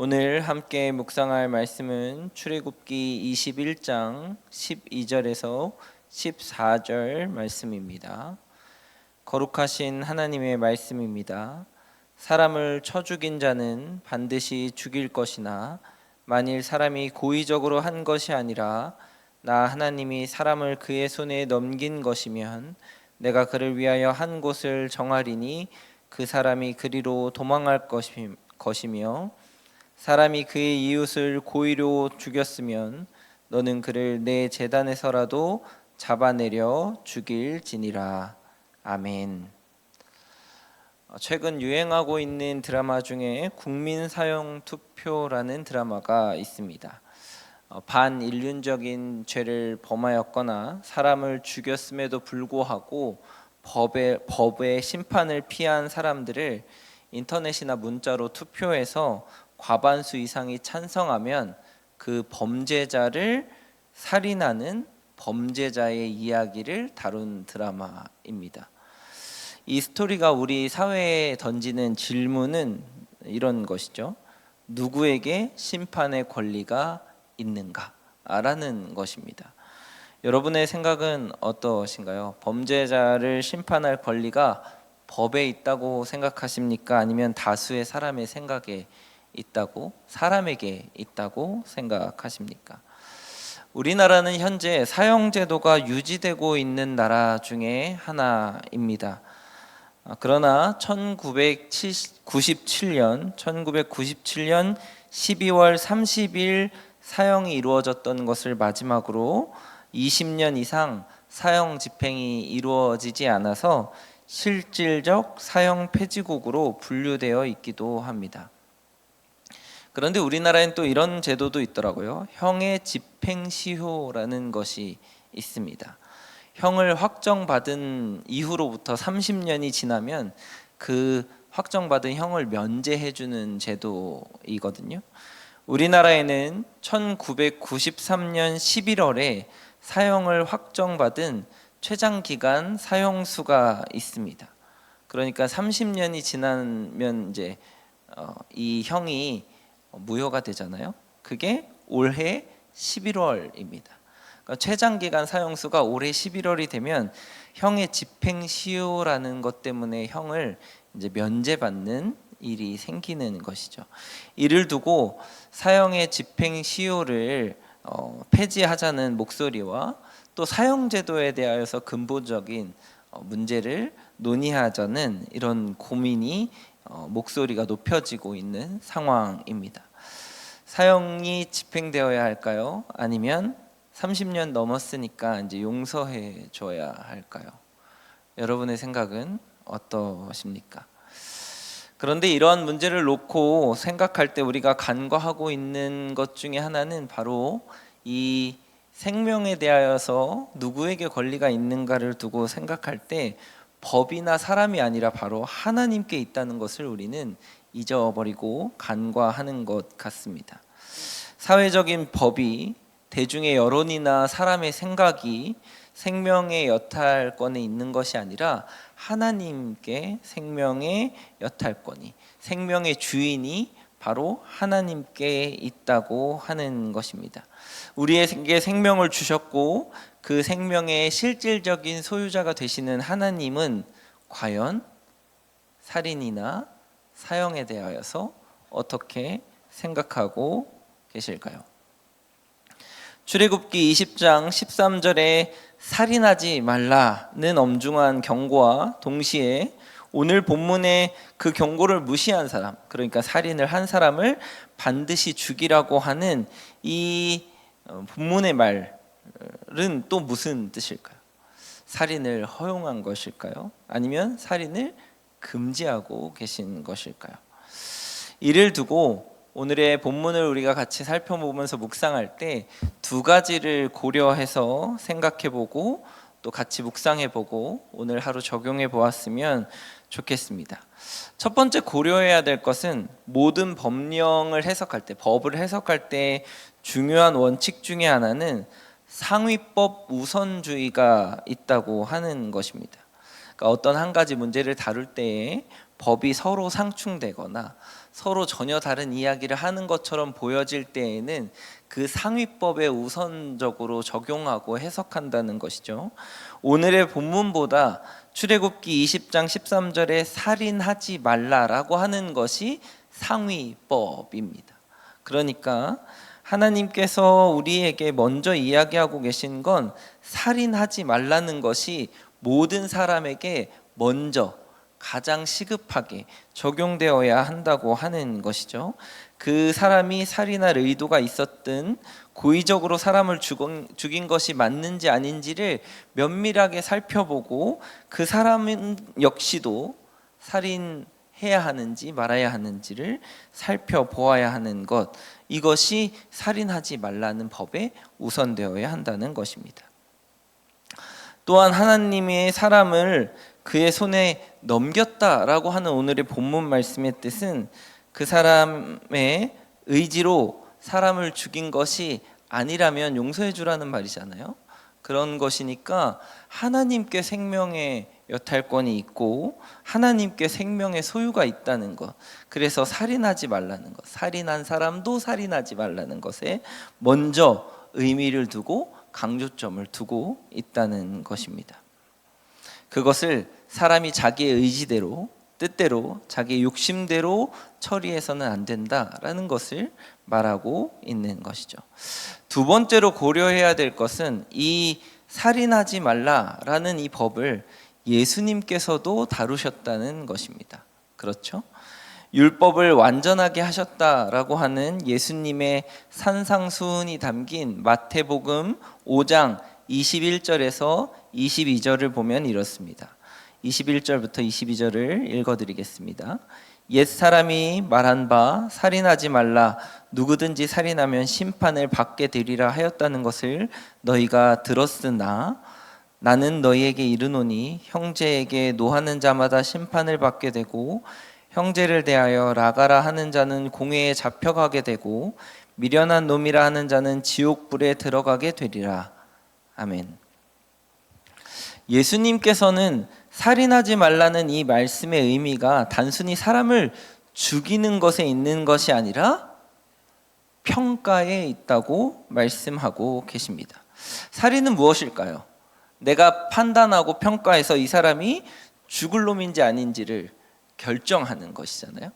오늘 함께 묵상할 말씀은 출애굽기 21장 12절에서 14절 말씀입니다. 거룩하신 하나님의 말씀입니다. 사람을 쳐 죽인 자는 반드시 죽일 것이나 만일 사람이 고의적으로 한 것이 아니라 나 하나님이 사람을 그의 손에 넘긴 것이면 내가 그를 위하여 한 곳을 정하리니 그 사람이 그리로 도망할 것이며 사람이 그의 이웃을 고의로 죽였으면 너는 그를 내 제단에서라도 잡아내려 죽일지니라. 아멘. 최근 유행하고 있는 드라마 중에 국민사형투표라는 드라마가 있습니다. 반인륜적인 죄를 범하였거나 사람을 죽였음에도 불구하고 법의 심판을 피한 사람들을 인터넷이나 문자로 투표해서 과반수 이상이 찬성하면 그 범죄자를 살인하는 범죄자의 이야기를 다룬 드라마입니다. 이 스토리가 우리 사회에 던지는 질문은 이런 것이죠. 누구에게 심판의 권리가 있는가? 라는 것입니다. 여러분의 생각은 어떠신가요? 범죄자를 심판할 권리가 법에 있다고 생각하십니까? 아니면 다수의 사람의 생각에 있다고, 사람에게 있다고 생각하십니까? 우리나라는 현재 사형제도가 유지되고 있는 나라 중에 하나입니다. 그러나 1997년 12월 30일 사형이 이루어졌던 것을 마지막으로 20년 이상 사형 집행이 이루어지지 않아서 실질적 사형 폐지국으로 분류되어 있기도 합니다. 그런데 우리나라엔 또 이런 제도도 있더라고요. 형의 집행시효라는 것이 있습니다. 형을 확정받은 이후로부터 30년이 지나면 그 확정받은 형을 면제해주는 제도이거든요. 우리나라에는 1993년 11월에 사형을 확정받은 최장기간 사형수가 있습니다. 그러니까 30년이 지나면 이제 이 형이 무효가 되잖아요. 그게 올해 11월입니다. 그러니까 최장기간 사형수가 올해 11월이 되면 형의 집행시효라는 것 때문에 형을 이제 면제받는 일이 생기는 것이죠. 이를 두고 사형의 집행시효를 폐지하자는 목소리와 또 사형제도에 대하여서 근본적인 문제를 논의하자는 이런 고민이 목소리가 높여지고 있는 상황입니다. 사형이 집행되어야 할까요? 아니면 30년 넘었으니까 이제 용서해 줘야 할까요? 여러분의 생각은 어떠십니까? 그런데 이러한 문제를 놓고 생각할 때 우리가 간과하고 있는 것 중에 하나는 바로 이 생명에 대하여서 누구에게 권리가 있는가를 두고 생각할 때 법이나 사람이 아니라 바로 하나님께 있다는 것을 우리는 잊어버리고 간과하는 것 같습니다. 사회적인 법이 대중의 여론이나 사람의 생각이 생명의 여탈권에 있는 것이 아니라 하나님께 생명의 여탈권이, 생명의 주인이 바로 하나님께 있다고 하는 것입니다. 우리에게 생명을 주셨고 그 생명의 실질적인 소유자가 되시는 하나님은 과연 살인이나 사형에 대하여서 어떻게 생각하고 계실까요? 출애굽기 20장 13절에 살인하지 말라는 엄중한 경고와 동시에 오늘 본문의 그 경고를 무시한 사람, 그러니까 살인을 한 사람을 반드시 죽이라고 하는 이 본문의 말은 또 무슨 뜻일까요? 살인을 허용한 것일까요? 아니면 살인을 금지하고 계신 것일까요? 이를 두고 오늘의 본문을 우리가 같이 살펴보면서 묵상할 때 두 가지를 고려해서 생각해보고 또 같이 묵상해보고 오늘 하루 적용해보았으면 좋겠습니다. 첫 번째 고려해야 될 것은 모든 법령을 해석할 때, 법을 해석할 때 중요한 원칙 중에 하나는 상위법 우선주의가 있다고 하는 것입니다. 그러니까 어떤 한 가지 문제를 다룰 때에 법이 서로 상충되거나 서로 전혀 다른 이야기를 하는 것처럼 보여질 때에는 그 상위법에 우선적으로 적용하고 해석한다는 것이죠. 오늘의 본문보다 출애굽기 20장 13절에 살인하지 말라라고 하는 것이 상위법입니다. 그러니까 하나님께서 우리에게 먼저 이야기하고 계신 건 살인하지 말라는 것이 모든 사람에게 먼저 가장 시급하게 적용되어야 한다고 하는 것이죠. 그 사람이 살인할 의도가 있었든 고의적으로 사람을 죽인 것이 맞는지 아닌지를 면밀하게 살펴보고 그 사람은 역시도 살인해야 하는지 말아야 하는지를 살펴보아야 하는 것, 이것이 살인하지 말라는 법에 우선되어야 한다는 것입니다. 또한 하나님의 사람을 그의 손에 넘겼다라고 하는 오늘의 본문 말씀의 뜻은 그 사람의 의지로 사람을 죽인 것이 아니라면 용서해 주라는 말이잖아요. 그런 것이니까 하나님께 생명의 여탈권이 있고 하나님께 생명의 소유가 있다는 것, 그래서 살인하지 말라는 것, 살인한 사람도 살인하지 말라는 것에 먼저 의미를 두고 강조점을 두고 있다는 것입니다. 그것을 사람이 자기의 의지대로, 뜻대로, 자기의 욕심대로 처리해서는 안 된다라는 것을 말하고 있는 것이죠. 두 번째로 고려해야 될 것은 이 살인하지 말라라는 이 법을 예수님께서도 다루셨다는 것입니다. 그렇죠? 율법을 완전하게 하셨다라고 하는 예수님의 산상수훈이 담긴 마태복음 5장 21절에서 22절을 보면 이렇습니다. 21절부터 22절을 읽어드리겠습니다. 옛사람이 말한 바 살인하지 말라, 누구든지 살인하면 심판을 받게 되리라 하였다는 것을 너희가 들었으나 나는 너희에게 이르노니 형제에게 노하는 자마다 심판을 받게 되고 형제를 대하여 라가라 하는 자는 공회에 잡혀가게 되고 미련한 놈이라 하는 자는 지옥불에 들어가게 되리라. 아멘. 예수님께서는 살인하지 말라는 이 말씀의 의미가 단순히 사람을 죽이는 것에 있는 것이 아니라 평가에 있다고 말씀하고 계십니다. 살인은 무엇일까요? 내가 판단하고 평가해서 이 사람이 죽을 놈인지 아닌지를 결정하는 것이잖아요.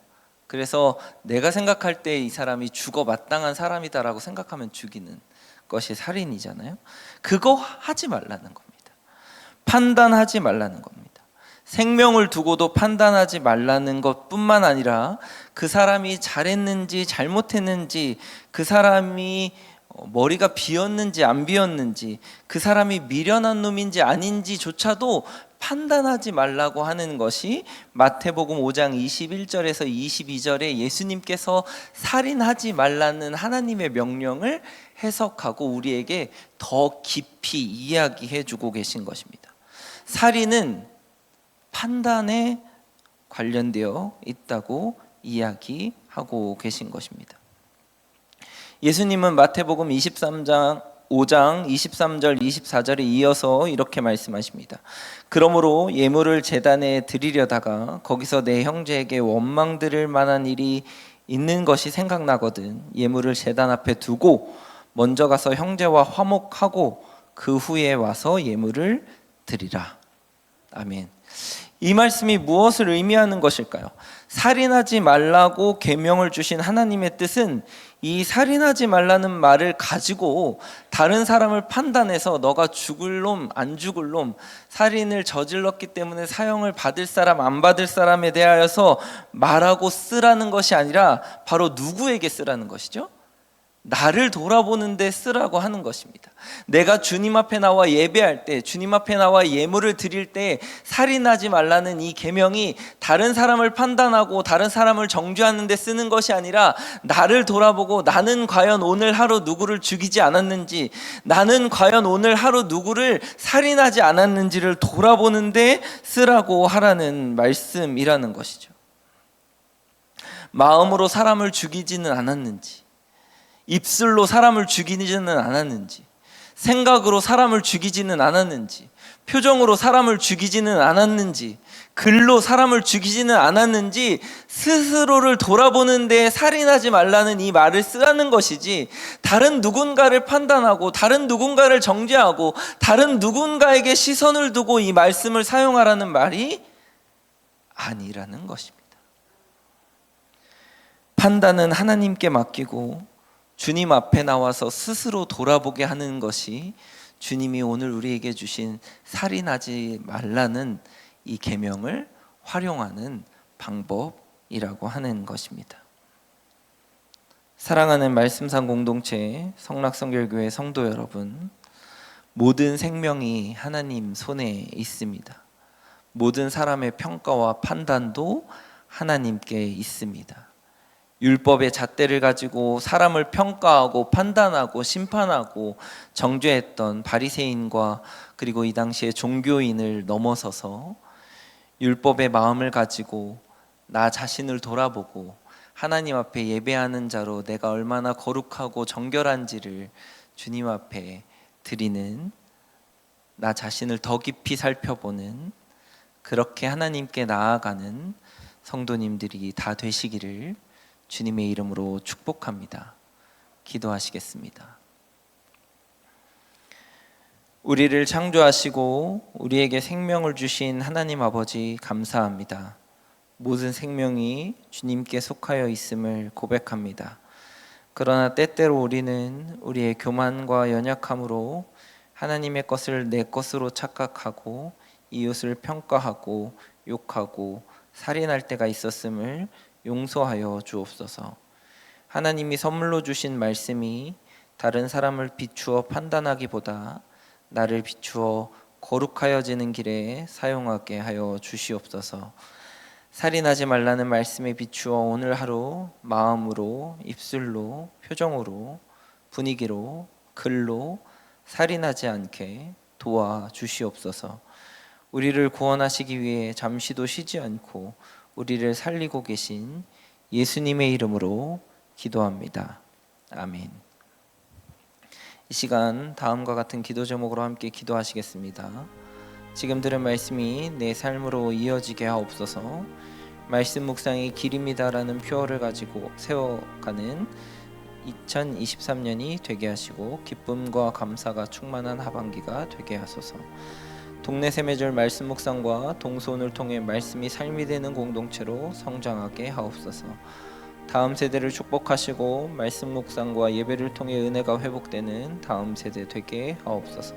그래서 내가 생각할 때 이 사람이 죽어 마땅한 사람이다라고 생각하면 죽이는 것이 살인이잖아요. 그거 하지 말라는 겁니다. 판단하지 말라는 겁니다. 생명을 두고도 판단하지 말라는 것뿐만 아니라 그 사람이 잘했는지 잘못했는지, 그 사람이 머리가 비었는지 안 비었는지, 그 사람이 미련한 놈인지 아닌지조차도 판단하지 말라고 하는 것이 마태복음 5장 21절에서 22절에 예수님께서 살인하지 말라는 하나님의 명령을 해석하고 우리에게 더 깊이 이야기해 주고 계신 것입니다. 살인은 판단에 관련되어 있다고 이야기하고 계신 것입니다. 예수님은 마태복음 23장 5장 23절 24절에 이어서 이렇게 말씀하십니다. 그러므로 예물을 제단에 드리려다가 거기서 내 형제에게 원망 들을 만한 일이 있는 것이 생각나거든 예물을 제단 앞에 두고 먼저 가서 형제와 화목하고 그 후에 와서 예물을 드리라. 아멘. 이 말씀이 무엇을 의미하는 것일까요? 살인하지 말라고 계명을 주신 하나님의 뜻은 이 살인하지 말라는 말을 가지고 다른 사람을 판단해서 너가 죽을 놈, 안 죽을 놈, 살인을 저질렀기 때문에 사형을 받을 사람, 안 받을 사람에 대하여서 말하고 쓰라는 것이 아니라 바로 누구에게 쓰라는 것이죠? 나를 돌아보는데 쓰라고 하는 것입니다. 내가 주님 앞에 나와 예배할 때, 주님 앞에 나와 예물을 드릴 때 살인하지 말라는 이 계명이 다른 사람을 판단하고 다른 사람을 정죄하는 데 쓰는 것이 아니라 나를 돌아보고 나는 과연 오늘 하루 누구를 죽이지 않았는지, 나는 과연 오늘 하루 누구를 살인하지 않았는지를 돌아보는 데 쓰라고 하라는 말씀이라는 것이죠. 마음으로 사람을 죽이지는 않았는지, 입술로 사람을 죽이지는 않았는지, 생각으로 사람을 죽이지는 않았는지, 표정으로 사람을 죽이지는 않았는지, 글로 사람을 죽이지는 않았는지 스스로를 돌아보는데 살인하지 말라는 이 말을 쓰라는 것이지, 다른 누군가를 판단하고 다른 누군가를 정죄하고 다른 누군가에게 시선을 두고 이 말씀을 사용하라는 말이 아니라는 것입니다. 판단은 하나님께 맡기고 주님 앞에 나와서 스스로 돌아보게 하는 것이 주님이 오늘 우리에게 주신 살인하지 말라는 이 계명을 활용하는 방법이라고 하는 것입니다. 사랑하는 말씀상 공동체 성락성결교회 성도 여러분, 모든 생명이 하나님 손에 있습니다. 모든 사람의 평가와 판단도 하나님께 있습니다. 율법의 잣대를 가지고 사람을 평가하고 판단하고 심판하고 정죄했던 바리새인과 그리고 이 당시의 종교인을 넘어서서 율법의 마음을 가지고 나 자신을 돌아보고 하나님 앞에 예배하는 자로 내가 얼마나 거룩하고 정결한지를 주님 앞에 드리는, 나 자신을 더 깊이 살펴보는, 그렇게 하나님께 나아가는 성도님들이 다 되시기를 주님의 이름으로 축복합니다. 기도하시겠습니다. 우리를 창조하시고 우리에게 생명을 주신 하나님 아버지 감사합니다. 모든 생명이 주님께 속하여 있음을 고백합니다. 그러나 때때로 우리는 우리의 교만과 연약함으로 하나님의 것을 내 것으로 착각하고 이웃을 평가하고 욕하고 살인할 때가 있었음을 용서하여 주옵소서. 하나님이 선물로 주신 말씀이 다른 사람을 비추어 판단하기보다 나를 비추어 거룩하여지는 길에 사용하게 하여 주시옵소서. 살인하지 말라는 말씀에 비추어 오늘 하루 마음으로, 입술로, 표정으로, 분위기로, 글로 살인하지 않게 도와 주시옵소서. 우리를 구원하시기 위해 잠시도 쉬지 않고 우리를 살리고 계신 예수님의 이름으로 기도합니다. 아멘. 이 시간 다음과 같은 기도 제목으로 함께 기도하시겠습니다. 지금 들은 말씀이 내 삶으로 이어지게 하옵소서. 말씀 묵상이 길입니다라는 표어를 가지고 세워가는 2023년이 되게 하시고 기쁨과 감사가 충만한 하반기가 되게 하소서. 동네 세매절 말씀 묵상과 동소원을 통해 말씀이 삶이 되는 공동체로 성장하게 하옵소서. 다음 세대를 축복하시고 말씀 묵상과 예배를 통해 은혜가 회복되는 다음 세대 되게 하옵소서.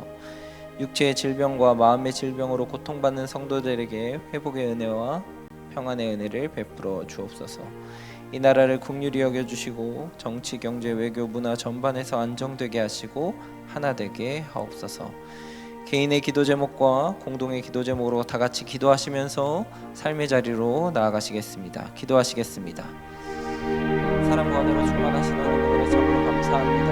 육체의 질병과 마음의 질병으로 고통받는 성도들에게 회복의 은혜와 평안의 은혜를 베풀어 주옵소서. 이 나라를 긍휼히 여겨주시고 정치, 경제, 외교, 문화 전반에서 안정되게 하시고 하나 되게 하옵소서. 개인의 기도 제목과 공동의 기도 제목으로 다 같이 기도하시면서 삶의 자리로 나아가시겠습니다. 기도하시겠습니다. 사랑과 은혜로 충만하신 하나님, 참으로 감사합니다.